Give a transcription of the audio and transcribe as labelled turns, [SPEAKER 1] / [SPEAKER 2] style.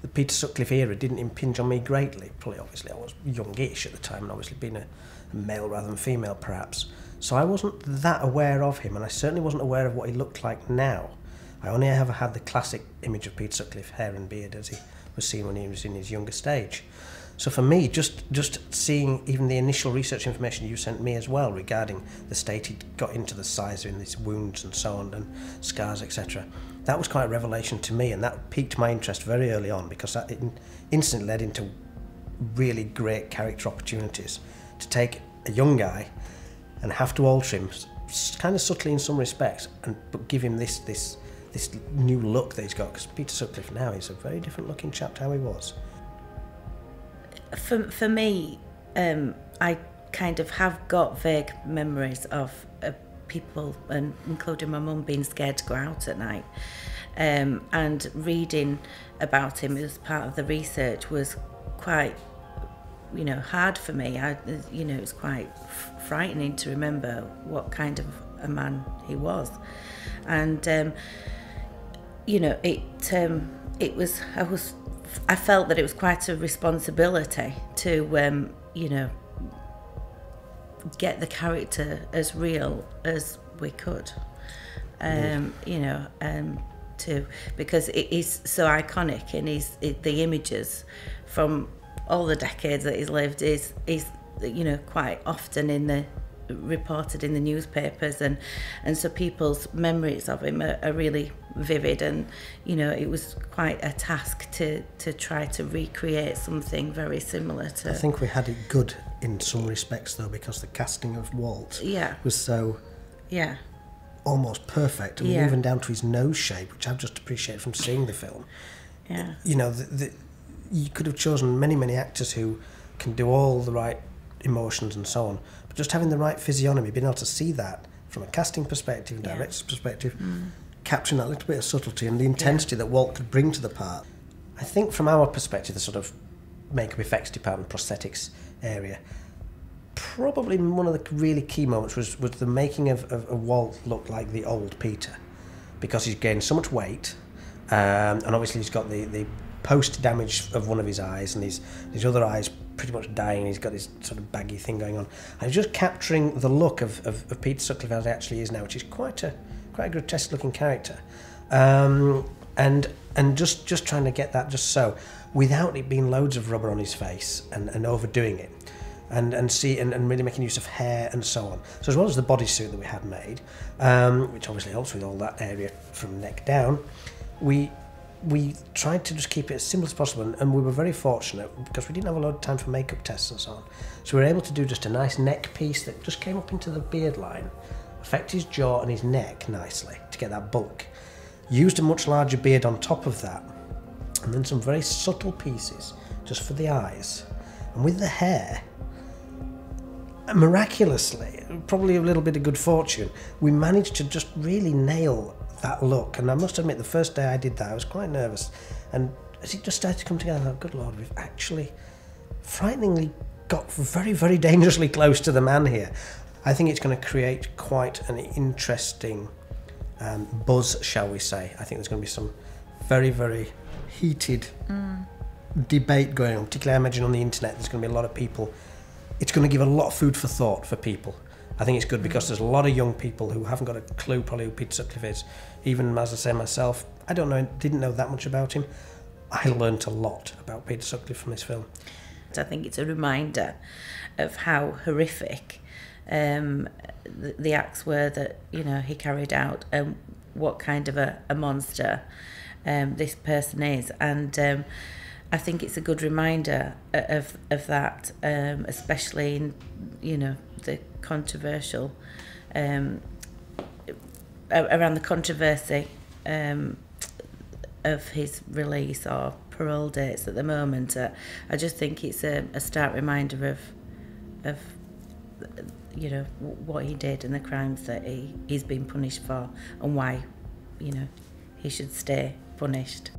[SPEAKER 1] the Peter Sutcliffe era didn't impinge on me greatly. Probably, obviously, I was youngish at the time, and obviously being a male rather than female, perhaps. So I wasn't that aware of him, and I certainly wasn't aware of what he looked like now. I only ever had the classic image of Peter Sutcliffe, hair and beard, as he was seen when he was in his younger stage. So for me, just seeing even the initial research information you sent me as well regarding the state he'd got into, the size of his wounds and so on, and scars, etc., that was quite a revelation to me, and that piqued my interest very early on, because that instantly led into really great character opportunities to take a young guy and have to alter him kind of subtly in some respects, but give him this new look that he's got, because Peter Sutcliffe now is a very different looking chap to how he was.
[SPEAKER 2] For me, I kind of have got vague memories of people, and including my mum, being scared to go out at night. And reading about him as part of the research was quite, hard for me. It was quite frightening to remember what kind of a man he was. And, I felt that it was quite a responsibility to, get the character as real as we could, because it is so iconic, and the images from all the decades that he's lived is quite often reported in the newspapers, and so people's memories of him are really vivid, and it was quite a task to try to recreate something very similar to.
[SPEAKER 1] I think we had it good in some respects though, because the casting of Walt was so almost perfect. I mean, even down to his nose shape, which I've just appreciated from seeing the film. You could have chosen many actors who can do all the right emotions and so on, but just having the right physiognomy, being able to see that from a casting perspective and director's perspective, capturing that little bit of subtlety and the intensity that Walt could bring to the part. I think from our perspective, the sort of makeup effects department, prosthetics area, probably one of the really key moments was the making of Walt look like the old Peter, because he's gained so much weight, and obviously he's got the post damage of one of his eyes, and his other eye's pretty much dying. He's got this sort of baggy thing going on, and just capturing the look of Peter Sutcliffe as he actually is now, which is quite a grotesque looking character, and just trying to get that just so, without it being loads of rubber on his face and overdoing it, and really making use of hair and so on. So as well as the bodysuit that we had made, which obviously helps with all that area from neck down, we tried to just keep it as simple as possible, and we were very fortunate because we didn't have a lot of time for makeup tests and so on. So we were able to do just a nice neck piece that just came up into the beard line, affect his jaw and his neck nicely to get that bulk. Used a much larger beard on top of that, and then some very subtle pieces just for the eyes. And with the hair, miraculously, probably a little bit of good fortune, we managed to just really nail that look. And I must admit, the first day I did that, I was quite nervous, and as it just started to come together, I thought, good Lord, we've actually frighteningly got very dangerously close to the man here. I think it's going to create quite an interesting buzz, shall we say. I think there's going to be some very heated debate going on, particularly I imagine on the internet. There's going to be a lot of people. It's going to give a lot of food for thought for people. I think it's good because there's a lot of young people who haven't got a clue probably who Peter Sutcliffe is. Even as I say myself, didn't know that much about him. I learnt a lot about Peter Sutcliffe from this film.
[SPEAKER 2] I think it's a reminder of how horrific the acts were that he carried out, and what kind of a monster this person is, and I think it's a good reminder of that, especially in the controversial around the controversy of his release or parole dates at the moment. I just think it's a stark reminder of what he did and the crimes that he's been punished for, and why he should stay punished.